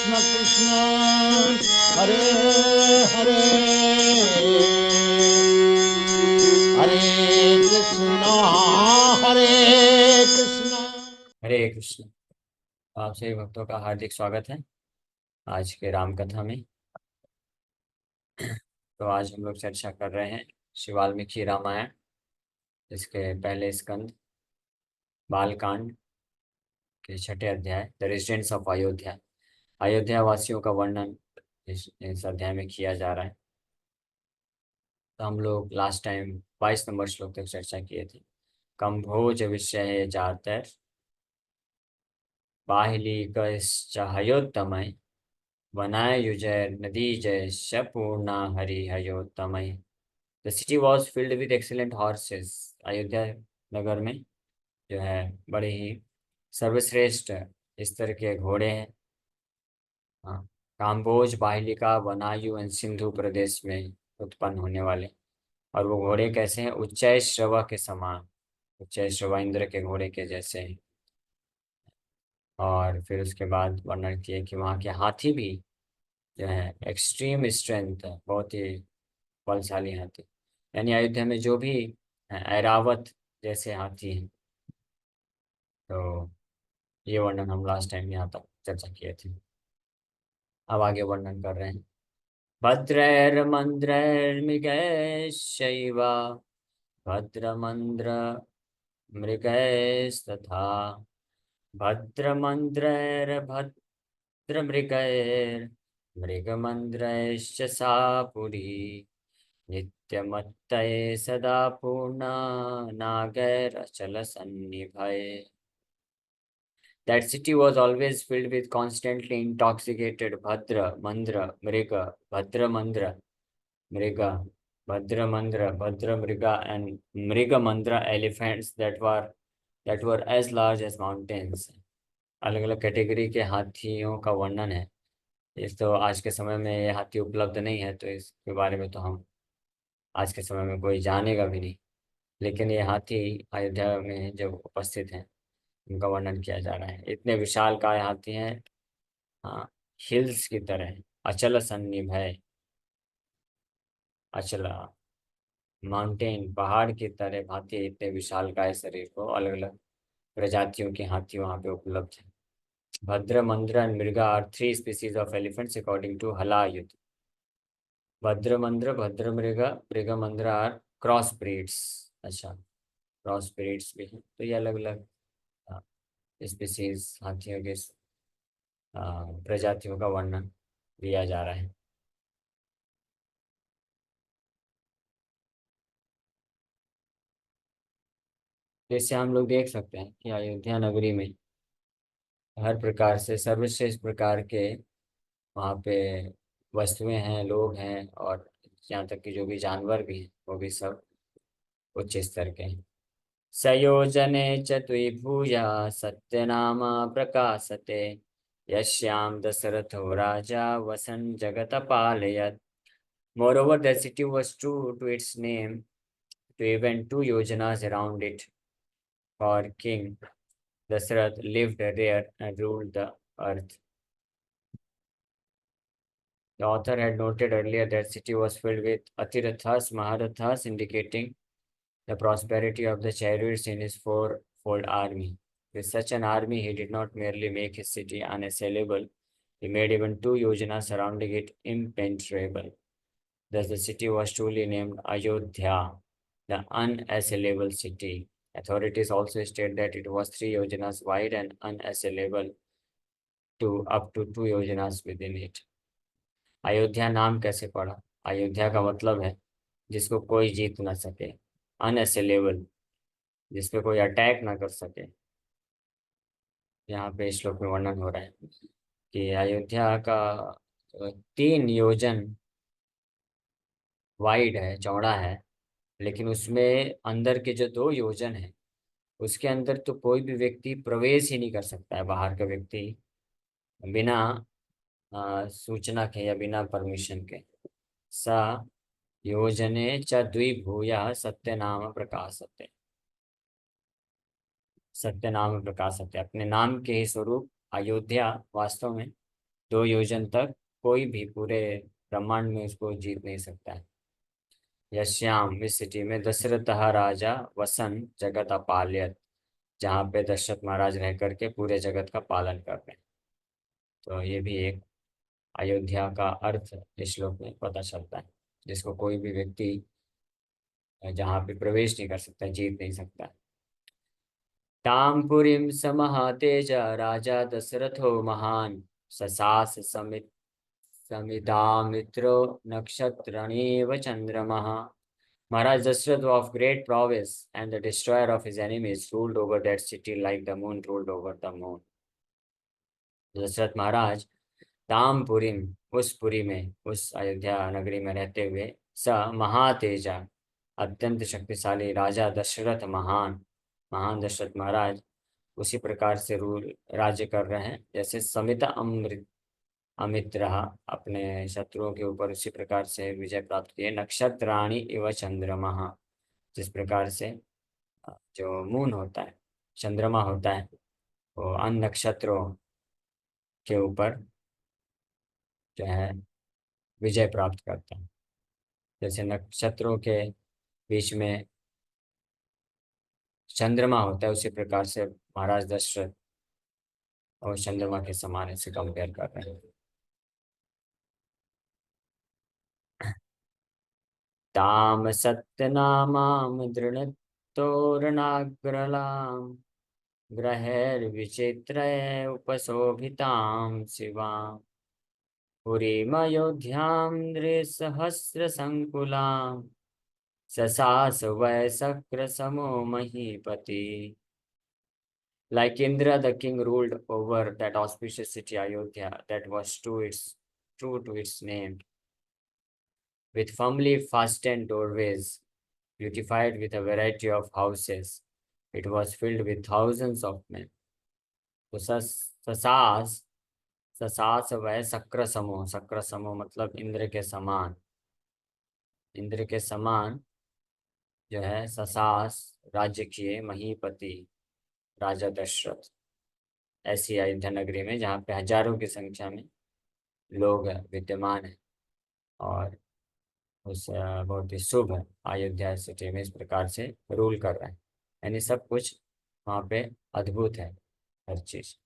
कृष्ण कृष्ण हरे हरे हरे कृष्ण हरे कृष्ण। हरे कृष्ण। आप सभी भक्तों का हार्दिक स्वागत है आज के राम कथा में। तो आज हम लोग चर्चा कर रहे हैं श्री वाल्मीकि रामायण, इसके पहले स्कंद बालकांड के छठे अध्याय the residents of Ayodhya. Ayodhya वासियों का वर्णन इस अध्याय में किया जा रहा है। तो हम लोग लास्ट टाइम 22 नंबर श्लोक तक चर्चा किए थे। कंभोज विषय जातर बाहिलीकश्चहयोत्तमय वनाय युजय नदी जय पूर्णा हरिहयोत्तमय। The city was filled with excellent horses. Ayodhya नगर में जो है बड़े ही सर्वश्रेष्ठ इस तरह के घोड़े हैं। हाँ, काम्बोज बाहिलिका वनायु एंड सिंधु प्रदेश में उत्पन्न होने वाले। और वो घोड़े कैसे हैं? उच्चय श्रवा के समान, उच्चय श्रवा इंद्र के घोड़े के जैसे हैं। और फिर उसके बाद वर्णन किए कि वहाँ के हाथी भी जो है एक्सट्रीम स्ट्रेंथ है, बहुत ही बलशाली हाथी। यानी अयोध्या में जो भी ऐरावत जैसे हाथी हैं। तो ये वर्णन हम लास्ट टाइम यहाँ तक चर्चा किए थे। अब आगे वर्णन कर रहे हैं। भद्रैर्मन्द्रैर्मृगैश्चैव भद्रमन्द्र मृगैस्तथा भद्रमन्द्रैर्भद्रमृगैर्मृगमन्द्रैश्च सा पुरी नित्यमत्तये सदा पूर्णा नागैरचलसन्निभये। That city was always filled with constantly intoxicated Bhadramandra, Mriga, Bhadramriga, and Mrigamandra elephants that were as large as mountains. अलग अलग कैटेगरी के हाथियों का वर्णन है। इस तो आज के समय में ये हाथी उपलब्ध नहीं है, तो इसके बारे में तो हम आज के समय में कोई जानेगा भी नहीं। लेकिन ये हाथी अयोध्या में जब उपस्थित हैं, उनका वर्णन किया जा रहा है। इतने विशाल काय हाथी हैं, हाँ, हिल्स की तरह, अचल सन्निभय, अचल माउंटेन पहाड़ की तरह भांति इतने विशाल काय शरीर को अलग अलग प्रजातियों के हाथी वहाँ पे उपलब्ध है। Bhadra Mandra and Mriga are three species of elephants according to Halayudha. Bhadra Mandra, Bhadra Mriga, Mriga Mandra are cross breeds. अच्छा, क्रॉस ब्रीड्स भी हैं। तो ये अलग अलग स्पीसीज हाथियों के प्रजातियों का वर्णन दिया जा रहा है। जैसे हम लोग देख सकते हैं कि अयोध्या नगरी में हर प्रकार से सर्वश्रेष्ठ प्रकार के वहाँ पे वस्तुएं हैं, लोग हैं, और यहाँ तक कि जो भी जानवर भी हैं वो भी सब उच्च स्तर के हैं। सयोजने च द्विभूया सत्यनामा प्रकाशते यश्याम दशरथो राजा वसन जगत पालयत। Moreover, the city was true to its name to even two yojanas around it, for King Dasarath lived there and ruled the earth. The author had noted earlier that city was filled with Atirathas, Maharathas, indicating the prosperity of the chariots in his fourfold army. With such an army, he did not merely make his city unassailable, he made even two yojanas surrounding it impenetrable. Thus, the city was truly named Ayodhya, the unassailable city. Authorities also state that it was 3 yojanas wide and unassailable to up to 2 yojanas within it. Ayodhya नाम कैसे पड़ा? अयोध्या का मतलब है जिसको कोई जीत ना सके, अनअसेलेबल, जिसपे कोई अटैक ना कर सके। यहाँ पे श्लोक में वर्णन हो रहा है कि अयोध्या का 3 योजन वाइड है, चौड़ा है, लेकिन उसमें अंदर के जो 2 योजन है उसके अंदर तो कोई भी व्यक्ति प्रवेश ही नहीं कर सकता है, बाहर का व्यक्ति, बिना सूचना के या बिना परमिशन के। सा योजने च द्विभूया सत्यनाम प्रकाशते, सत्यनाम प्रकाशते, अपने नाम के ही स्वरूप अयोध्या वास्तव में 2 योजन तक कोई भी पूरे ब्रह्मांड में उसको जीत नहीं सकता है। यश्याम, इस सिटी में दशरथ राजा वसन जगत अपाल्यत, जहाँ पे दशरथ महाराज रह करके पूरे जगत का पालन कर रहे हैं। तो ये भी एक अयोध्या का अर्थ इस श्लोक में पता चलता है, जिसको कोई भी व्यक्ति जहाँ पे प्रवेश नहीं कर सकता, जीत नहीं सकता। ताम पुरीम समहातेज राजा दशरथो महान, ससास समित समिदामित्रो नक्षत्रणेव चंद्रमः। Maharaj Dasrath of great prowess and the destroyer of his enemies ruled over that city like the moon ruled over the moon. Dasharath महाराज तामपुरीम, उस पुरी में, उस अयोध्या नगरी में रहते हुए, स महातेजा, अत्यंत शक्तिशाली, राजा दशरथ महान, महान दशरथ महाराज उसी प्रकार से रूल राज्य कर रहे हैं जैसे समित अमृत अमित रहा, अपने शत्रुओं के ऊपर उसी प्रकार से विजय प्राप्त किए। नक्षत्राणि इव चंद्रमा, जिस प्रकार से जो मून होता है, चंद्रमा होता है, वो अन्य नक्षत्रों के ऊपर जो है विजय प्राप्त करता है। जैसे नक्षत्रों के बीच में चंद्रमा होता है, उसी प्रकार से महाराज दशरथ और चंद्रमा के समान इसे कंपेयर कर रहे हैं। ताम सत्यनामाम दृढ़तोरणाग्रलाम, ग्रहैर्विचित्रय उपशोभितां शिवाम्, पुरीमयोध्यां नृसहस्रसङ्कुलां, ससास वै शक्रसमो महीपति। Like Indra, the king ruled over that auspicious city Ayodhya that was true to its name, with firmly fastened doorways, beautified with a variety of houses. It was filled with thousands of men. तो ससास, ससास वह शक्र समूह, शक्र समूह मतलब इंद्र के समान, इंद्र के समान जो है ससास राज्य किए महीपति राजा दशरथ, ऐसी अयोध्या नगरी में जहाँ पे हजारों की संख्या में लोग विद्यमान हैं और उस बहुत ही शुभ अयोध्या सिटी में इस प्रकार से रूल कर रहे हैं। यानी सब कुछ वहाँ पे अद्भुत है, हर चीज।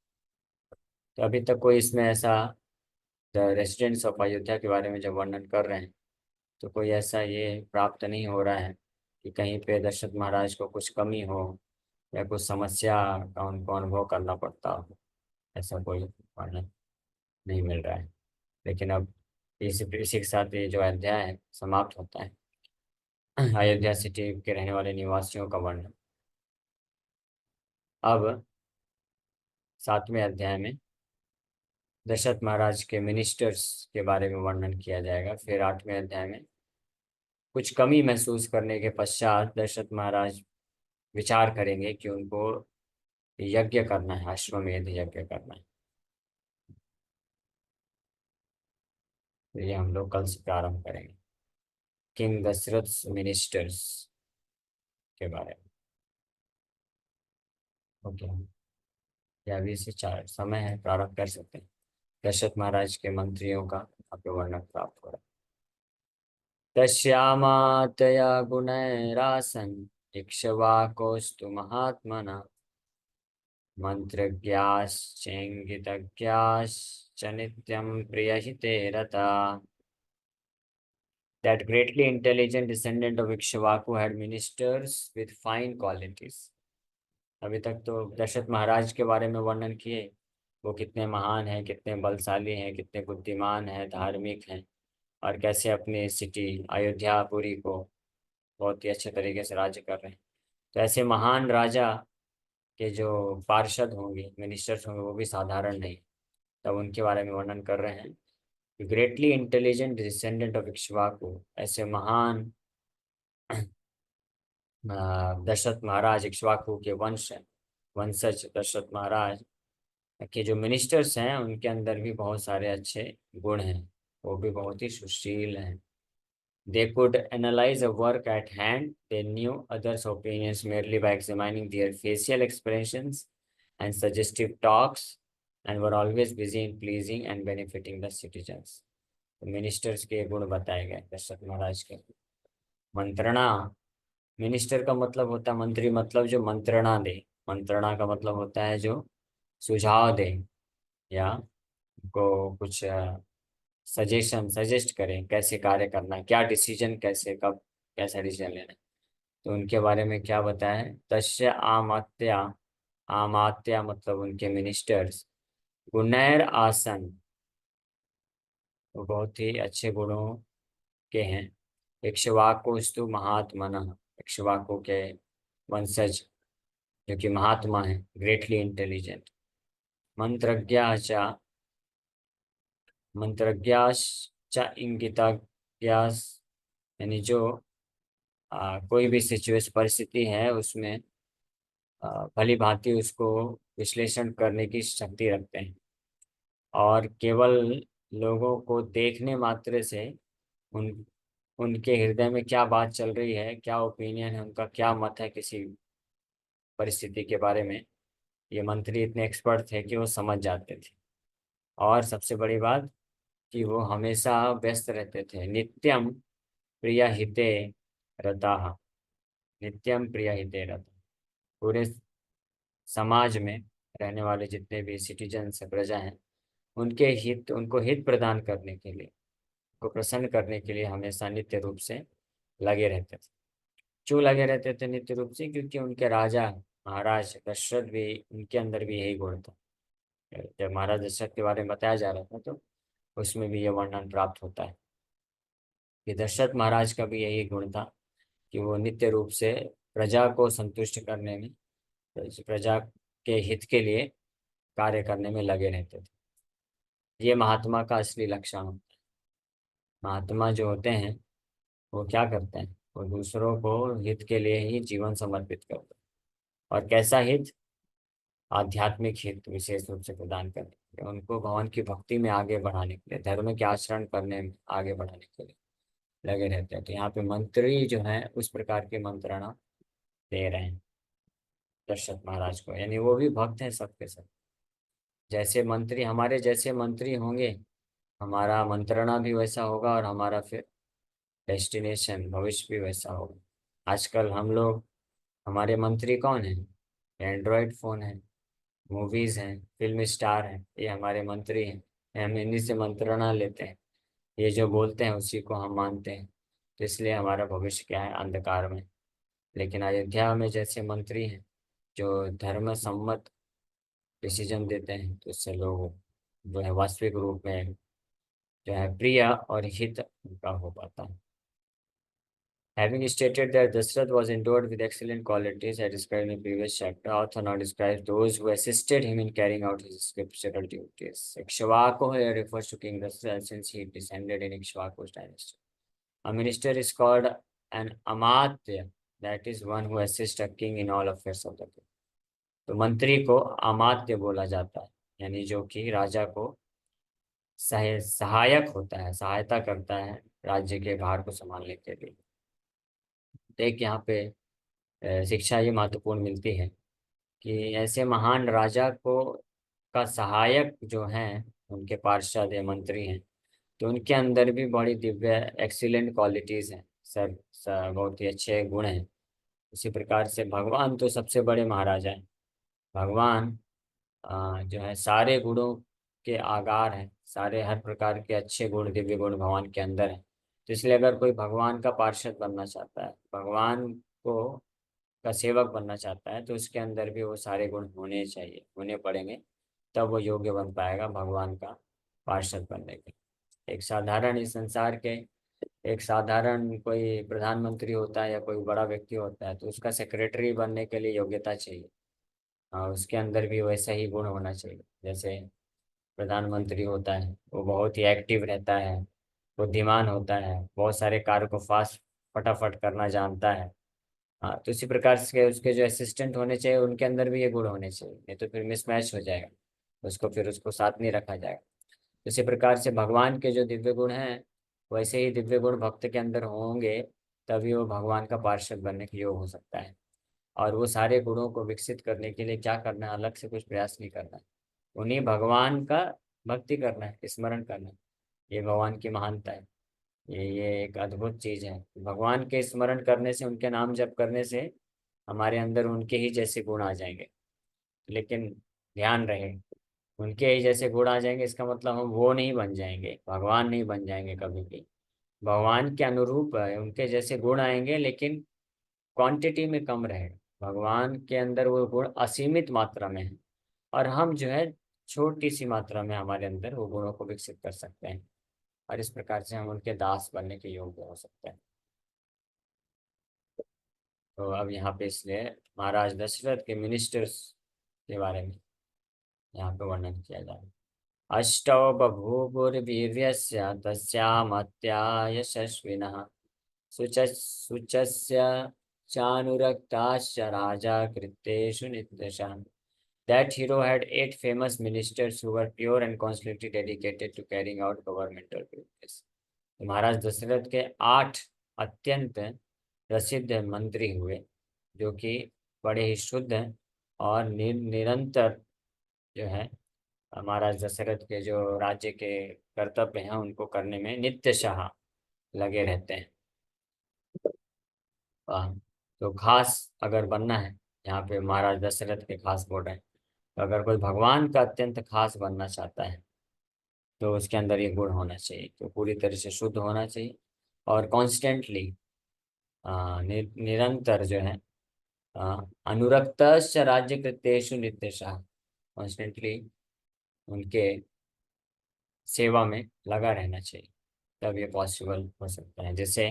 तो अभी तक कोई इसमें ऐसा, द रेसिडेंट्स ऑफ अयोध्या के बारे में जब वर्णन कर रहे हैं तो कोई ऐसा ये प्राप्त नहीं हो रहा है कि कहीं पे दशरथ महाराज को कुछ कमी हो या कुछ समस्या का उनको अनुभव करना पड़ता हो, ऐसा कोई वर्णन नहीं मिल रहा है। लेकिन अब इसी के साथ ये जो अध्याय है समाप्त होता है। अयोध्या सिटी के रहने वाले निवासियों का वर्णन। अब 7वें अध्याय में दशरथ महाराज के मिनिस्टर्स के बारे में वर्णन किया जाएगा। फिर 8वें अध्याय में कुछ कमी महसूस करने के पश्चात दशरथ महाराज विचार करेंगे कि उनको यज्ञ करना है, अश्वमेध यज्ञ करना है। तो ये हम लोग कल से प्रारंभ करेंगे, किंग दशरथ मिनिस्टर्स के बारे में। ओके, या अभी से 4 समय है, प्रारंभ कर सकते हैं। दशरथ महाराज के मंत्रियों का आपको वर्णन प्राप्त हो रहा है। तस्यामातया गुणैरासन् इक्ष्वाकोस्तु महात्मना, मंत्रज्ञाश्चेङ्गितज्ञाश्च नित्यं प्रियहिते रता। That greatly intelligent descendant of Ikshvaku had ministers with fine qualities. अभी तक तो दशरथ महाराज के बारे में वर्णन किए, वो कितने महान हैं, कितने बलशाली हैं, कितने बुद्धिमान हैं, धार्मिक हैं, और कैसे अपनी सिटी अयोध्यापुरी को बहुत ही अच्छे तरीके से राज्य कर रहे हैं। तो ऐसे महान राजा के जो पार्षद होंगे, मिनिस्टर्स होंगे, वो भी साधारण नहीं। तब उनके बारे में वर्णन कर रहे हैं। Greatly intelligent descendant of Ikshvaku, ऐसे महान दशरथ महाराज इक्ष्वाकु के वंशज दशरथ महाराज के जो मिनिस्टर्स हैं उनके अंदर भी बहुत सारे अच्छे गुण हैं, वो भी बहुत ही सुशील हैं। They could analyze a work at hand. They knew others' opinions merely by examining their facial expressions and suggestive talks. and were always busy in pleasing and benefiting the citizens. तो मिनिस्टर्स के गुण बताए गए दशरथ महाराज के। मंत्रणा, minister का मतलब होता है मंत्री, मतलब जो मंत्रणा दे। मंत्रणा का मतलब होता है जो सुझाव दे या को कुछ सजेस्ट करें कैसे कार्य करना है, क्या डिसीजन, कैसे कब कैसा डिसीजन लेना है। तो उनके बारे में क्या बताया है, तस्य आमात्या, आमात्या मतलब उनके मिनिस्टर्स, गुणैर आसन, वो बहुत ही अच्छे गुणों के हैं। इक्ष्वाकुस्तु महात्मनः, इक्ष्वाकु के वंशज जो कि महात्मा है, ग्रेटली इंटेलिजेंट। मंत्रज्ञा च, मंत्रज्ञाश्च इंगितज्ञास, यानी जो कोई भी सिचुएशन परिस्थिति है उसमें भली भांति उसको विश्लेषण करने की शक्ति रखते हैं, और केवल लोगों को देखने मात्र से उन उनके हृदय में क्या बात चल रही है, क्या ओपिनियन है, उनका क्या मत है किसी परिस्थिति के बारे में, ये मंत्री इतने एक्सपर्ट थे कि वो समझ जाते थे। और सबसे बड़ी बात कि वो हमेशा व्यस्त रहते थे, नित्यम प्रिय हिते रताः, नित्यम प्रिय हिते रता, पूरे समाज में रहने वाले जितने भी सिटीजन्स प्रजा हैं उनके हित, उनको हित प्रदान करने के लिए, को प्रसन्न करने के लिए हमेशा नित्य रूप से लगे रहते थे। क्यों लगे रहते थे नित्य रूप से? क्योंकि उनके राजा महाराज दशरथ भी, उनके अंदर भी यही गुण था। जब महाराज दशरथ के बारे में बताया जा रहा था तो उसमें भी ये वर्णन प्राप्त होता है कि दशरथ महाराज का भी यही गुण था कि वो नित्य रूप से प्रजा को संतुष्ट करने में, प्रजा के हित के लिए कार्य करने में लगे रहते थे। ये महात्मा का असली लक्षण होता है। महात्मा जो होते हैं वो क्या करते हैं, वो दूसरों को हित के लिए ही जीवन समर्पित करते हैं। और कैसा हित? आध्यात्मिक हित विशेष रूप से प्रदान करने के लिए, उनको भगवान की भक्ति में आगे बढ़ाने के लिए, धर्म के आचरण करने में आगे बढ़ाने के लिए लगे रहते हैं। तो यहाँ पे मंत्री जो है उस प्रकार की मंत्रणा दे रहे हैं दशरथ महाराज को, यानी वो भी भक्त हैं सबके सब। जैसे मंत्री, हमारे जैसे मंत्री होंगे, हमारा मंत्रणा भी वैसा होगा और हमारा फिर डेस्टिनेशन भविष्य भी वैसा होगा। आजकल हम लोग, हमारे मंत्री कौन है? एंड्रॉयड फोन है, मूवीज हैं, फिल्म स्टार हैं, ये हमारे मंत्री हैं। हम इन्हीं से मंत्रणा लेते हैं, ये जो बोलते हैं उसी को हम मानते हैं। तो इसलिए हमारा भविष्य क्या है? अंधकार में। लेकिन अयोध्या में जैसे मंत्री हैं जो धर्म सम्मत डिसीजन देते हैं, तो इससे लोग जो है वास्तविक रूप में जो है प्रिय और हित उनका हो पाता है। Having stated that Dashrath was endowed with excellent qualities as described in the previous chapter, author now describes those who assisted him in carrying out his scriptural duties. Ikshvaku here refers to King Dashrath since he descended in Ikshvaku's dynasty. A minister is called an amatya, that is one who assists a king in all affairs of the king. तो मंत्री को अमात्य बोला जाता है, यानी जो कि राजा को सहायक होता है, सहायता करता है राज्य के भार को संभालने के लिए। एक यहाँ पे शिक्षा ये महत्वपूर्ण मिलती है कि ऐसे महान राजा को का सहायक जो हैं, उनके पार्षद या मंत्री हैं, तो उनके अंदर भी बड़ी दिव्य एक्सीलेंट क्वालिटीज़ हैं, बहुत ही अच्छे गुण हैं। उसी प्रकार से भगवान तो सबसे बड़े महाराजा हैं। भगवान जो है सारे गुणों के आगार हैं, सारे हर प्रकार के अच्छे गुण, दिव्य गुण भगवान के अंदर हैं। तो इसलिए अगर कोई भगवान का पार्षद बनना चाहता है, भगवान को का सेवक बनना चाहता है, तो उसके अंदर भी वो सारे गुण होने चाहिए, होने पड़ेंगे, तब वो योग्य बन पाएगा भगवान का पार्षद बनने के। एक साधारण इस संसार के, एक साधारण कोई प्रधानमंत्री होता है या कोई बड़ा व्यक्ति होता है, तो उसका सेक्रेटरी बनने के लिए योग्यता चाहिए। उसके अंदर भी वैसा ही गुण होना चाहिए। जैसे प्रधानमंत्री होता है वो बहुत ही एक्टिव रहता है, बुद्धिमान होता है, बहुत सारे कार्य को फास्ट फटाफट करना जानता है। हाँ, तो इसी प्रकार से उसके जो असिस्टेंट होने चाहिए उनके अंदर भी ये गुण होने चाहिए, नहीं तो फिर मिसमैच हो जाएगा, उसको फिर उसको साथ नहीं रखा जाएगा। इसी प्रकार से भगवान के जो दिव्य गुण हैं, वैसे ही दिव्य गुण भक्त के अंदर होंगे, तभी वो भगवान का पार्षद बनने के योग हो सकता है। और वो सारे गुणों को विकसित करने के लिए क्या करना है? अलग से कुछ प्रयास नहीं करना है, उन्हीं भगवान का भक्ति करना है, स्मरण करना है। ये भगवान की महानता है। ये एक अद्भुत चीज है। भगवान के स्मरण करने से, उनके नाम जप करने से हमारे अंदर उनके ही जैसे गुण आ जाएंगे। लेकिन ध्यान रहे, उनके ही जैसे गुण आ जाएंगे इसका मतलब हम वो नहीं बन जाएंगे, भगवान नहीं बन जाएंगे कभी भी। भगवान के अनुरूप है, उनके जैसे गुण आएंगे, लेकिन क्वांटिटी में कम रहेगा। भगवान के अंदर वो गुण असीमित मात्रा में है, और हम जो है छोटी सी मात्रा में हमारे अंदर वो गुणों को विकसित कर सकते हैं, और इस प्रकार से हम उनके दास बनने के योग्य हो सकते हैं। तो अब यहाँ पे इसलिए महाराज दशरथ के मिनिस्टर्स के बारे में यहाँ पे वर्णन किया जा रहा है। अष्टौ बभूवुर्वीर्यस्य तस्यामत्या यशस्विनः सुचस्य चानुरक्ताश्च राजा कृत्येषु नित्यशः। That hero had 8 famous ministers who were pure and constantly dedicated to carrying out governmental duties. तो महाराज दशरथ के 8 अत्यंत प्रसिद्ध मंत्री हुए, जो कि बड़े ही शुद्ध हैं और निरंतर जो है महाराज दशरथ के जो राज्य के कर्तव्य हैं उनको करने में नित्यशः लगे रहते हैं। वाह। तो खास अगर बनना है, यहाँ पे महाराज दशरथ के खास बोल रहे हैं, तो अगर कोई भगवान का अत्यंत खास बनना चाहता है तो उसके अंदर ये गुण होना चाहिए। तो पूरी तरह से शुद्ध होना चाहिए, और कॉन्स्टेंटली निरंतर जो है अनुरक्त राज्य कृत्येषु नित्यशः, कॉन्स्टेंटली उनके सेवा में लगा रहना चाहिए, तब ये पॉसिबल हो सकता है। जैसे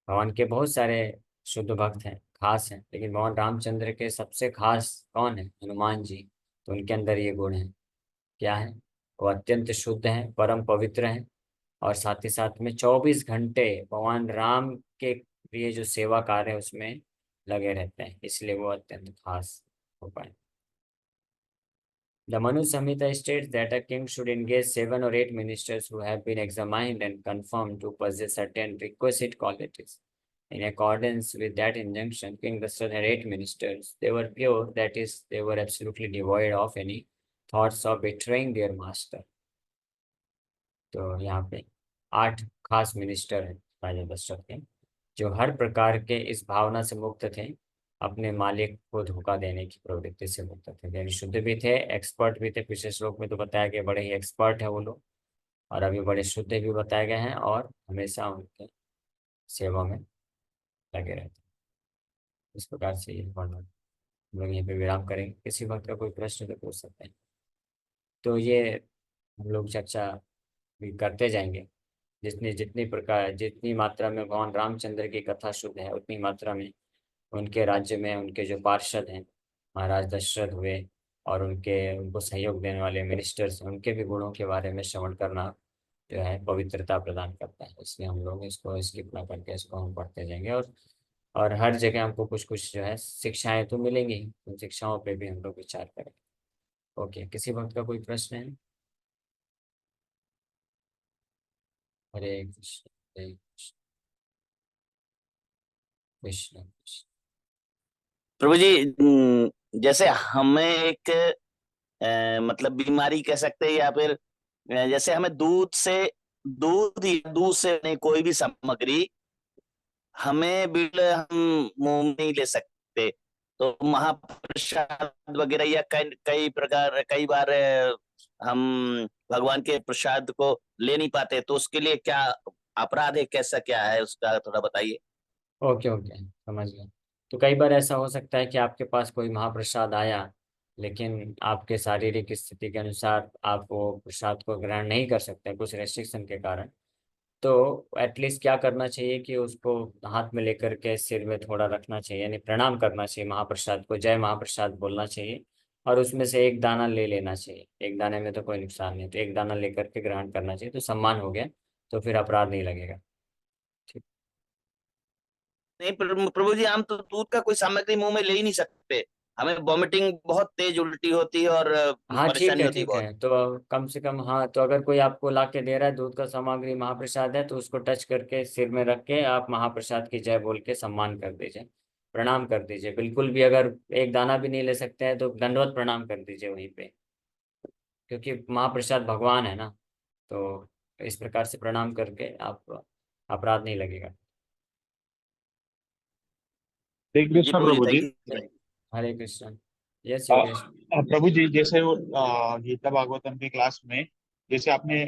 भगवान के बहुत सारे शुद्ध भक्त हैं, खास हैं, लेकिन भगवान रामचंद्र के सबसे खास कौन है? हनुमान जी। तो उनके अंदर ये गुण है। क्या है? वो अत्यंत शुद्ध हैं, परम पवित्र हैं, और साथ ही साथ में 24 घंटे भगवान राम के लिए जो सेवा कार्य है उसमें लगे रहते हैं, इसलिए वो अत्यंत खास हो पाए। The Manu Samhita states that a king should engage 7 or 8 ministers who have been examined and confirmed to possess certain requisite qualities. In accordance with that injunction, King Dasharatha had 8 ministers. They were pure, that is, they were absolutely devoid of any thoughts of betraying their master. तो यहाँ पे 8 खास minister हैं राजा दशरथ के, जो हर प्रकार के इस भावना से मुक्त थे, अपने मालिक को धोखा देने की प्रवृत्ति से मुक्त थे, यानी शुद्ध भी थे, एक्सपर्ट भी थे। पिछले श्लोक में तो बताया गया बड़े ही एक्सपर्ट है वो लोग, और अभी बड़े शुद्ध भी बताए गए हैं, और हमेशा उनके सेवा में लगे रहते हैं। इस प्रकार से ये वर्णन हम लोग यहीं पे विराम करेंगे। किसी वक्त का कोई प्रश्न तो पूछ सकते हैं। तो ये हम लोग चर्चा भी करते जाएंगे। जितनी जितनी प्रकार जितनी मात्रा में भगवान रामचंद्र की कथा शुद्ध है, उतनी मात्रा में उनके राज्य में उनके जो पार्षद हैं, महाराज दशरथ हुए, और उनको सहयोग देने वाले मिनिस्टर्स, उनके भी गुणों के बारे में श्रवण करना जो है पवित्रता प्रदान करता है। इसलिए हम लोग इसको स्किप ना करके इसको हम पढ़ते जाएंगे, और हर जगह हमको कुछ कुछ जो है शिक्षाएं तो मिलेंगी ही, उन शिक्षाओं पे भी हम लोग विचार करेंगे। ओके, किसी वक्त का कोई प्रश्न है? हरे कृष्ण हरे कृष्ण कृष्ण कृष्ण। प्रभु जी, जैसे हमें एक मतलब बीमारी कह सकते हैं, या फिर जैसे हमें दूध से बनी कोई भी सामग्री हमें बिल हम मुंह में नहीं ले सकते, तो महाप्रसाद वगैरह या कई बार हम भगवान के प्रसाद को ले नहीं पाते, तो उसके लिए क्या अपराध है, कैसा क्या है उसका थोड़ा बताइए। ओके ओके, समझ गया। तो कई बार ऐसा हो सकता है कि आपके पास कोई महाप्रसाद आया, लेकिन आपके शारीरिक स्थिति के अनुसार आप वो प्रसाद को ग्रहण नहीं कर सकते कुछ रेस्ट्रिक्शन के कारण। तो एटलीस्ट क्या करना चाहिए कि उसको हाथ में लेकर के सिर में थोड़ा रखना चाहिए, यानी प्रणाम करना चाहिए महाप्रसाद को, जय महाप्रसाद बोलना चाहिए, और उसमें से एक दाना ले लेना चाहिए। एक दाने में तो कोई नुकसान नहीं, तो एक दाना लेकर के ग्रहण करना चाहिए, तो सम्मान हो गया, तो फिर अपराध नहीं लगेगा। ठीक। नहीं प्रभु जी, हम तो दूध का कोई सामग्री मुंह में ले ही नहीं सकते, हमें वॉमिटिंग बहुत तेज उल्टी होती है और हाँ ठीक परेशानी है होती है ठीक बहुत। है, तो कम से कम, हाँ, तो अगर कोई आपको ला के दे रहा है दूध का सामग्री महाप्रसाद है, तो उसको टच करके सिर में रख के आप महाप्रसाद की जय बोल के सम्मान कर दीजिए, प्रणाम कर दीजिए। बिल्कुल भी अगर एक दाना भी नहीं ले सकते हैं तो दंडवत प्रणाम कर दीजिए वहीं पे। क्योंकि महाप्रसाद भगवान है ना, तो इस प्रकार से प्रणाम करके आप अपराध नहीं लगेगा। हरे जी कृष्णा प्रभु जी, प्रभु जी। Thank you. Hare Krishna. Yes uh, Yogesh. प्रभु जी, जैसे वो गीता भागवतम की क्लास में जैसे आपने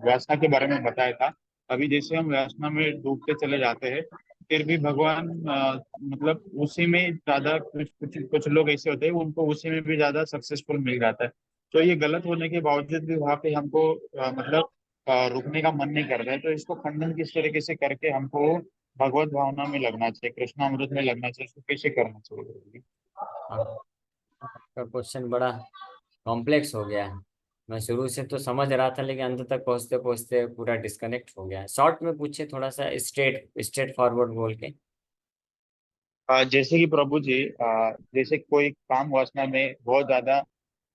व्यासना के बारे में बताया था, अभी जैसे हम व्यासना में डूबते चले जाते हैं, फिर भी भगवान मतलब उसी में ज्यादा, कुछ कुछ कुछ लोग ऐसे होते हैं उनको उसी में भी ज्यादा सक्सेसफुल मिल जाता है। तो ये गलत होने के बावजूद भी वहां पे हमको मतलब रुकने का मन नहीं करता है, तो इसको खंडन किस तरीके से करके हमको भगवत भावना में लगना चाहिए, कृष्णामृत में लगना चाहिए, इसको कैसे करना चाहिए? हाँ, आपका क्वेश्चन बड़ा कॉम्प्लेक्स हो गया है। मैं शुरू से तो समझ रहा था, लेकिन अंत तक पहुंचते पहुंचते पूरा डिस्कनेक्ट हो गया है। शॉर्ट में पूछे, थोड़ा सा स्ट्रेट स्ट्रेट फॉरवर्ड बोल के। जैसे कि प्रभु जी, जैसे कोई काम वासना में बहुत ज्यादा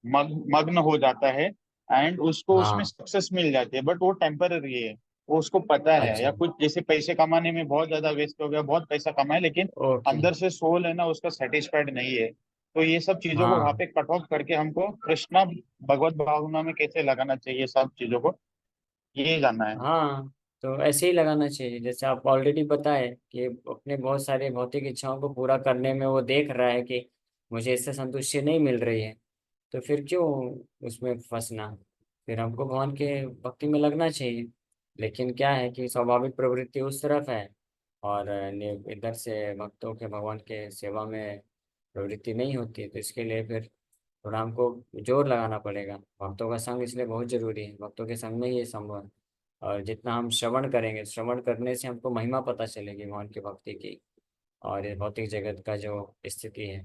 मग्न हो जाता है एंड उसको उसमें हाँ। सक्सेस मिल जाती है, बट वो टेम्पररी है, वो उसको पता है। अच्छा। या कुछ जैसे पैसे कमाने में बहुत ज्यादा व्यस्त हो गया, बहुत पैसा कमाए, लेकिन ओके। अंदर से सोल है ना उसका सेटिस्फाइड नहीं है। तो ये सब चीजों को वहां हाँ पे कट ऑफ करके हमको कृष्णा भगवत भावना में कैसे लगाना चाहिए सब चीजों को, ये जानना है। हाँ, तो ऐसे ही लगाना चाहिए जैसे आप ऑलरेडी बताए कि अपने बहुत सारी भौतिक इच्छाओं को पूरा करने में वो देख रहा है कि मुझे इससे संतुष्टि नहीं मिल रही है, तो फिर क्यों उसमें फंसना। फिर हमको भगवान के भक्ति में लगना चाहिए। लेकिन क्या है कि स्वाभाविक प्रवृत्ति उस तरफ है, और इधर से भक्तों के भगवान के सेवा में प्रवृत्ति नहीं होती, तो इसके लिए फिर थोड़ा हमको जोर लगाना पड़ेगा। भक्तों का संग इसलिए बहुत जरूरी है, भक्तों के संग में ही ये संभव है। और जितना हम श्रवण करेंगे, श्रवण करने से हमको महिमा पता चलेगी भगवान की भक्ति की, और ये भौतिक जगत का जो स्थिति है,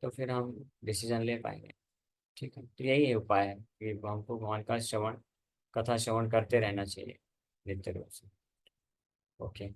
तो फिर हम डिसीजन ले पाएंगे। ठीक है, तो यही उपाय है कि हमको भगवान का श्रवण, कथा श्रवण करते रहना चाहिए नित्य रूप से। ओके।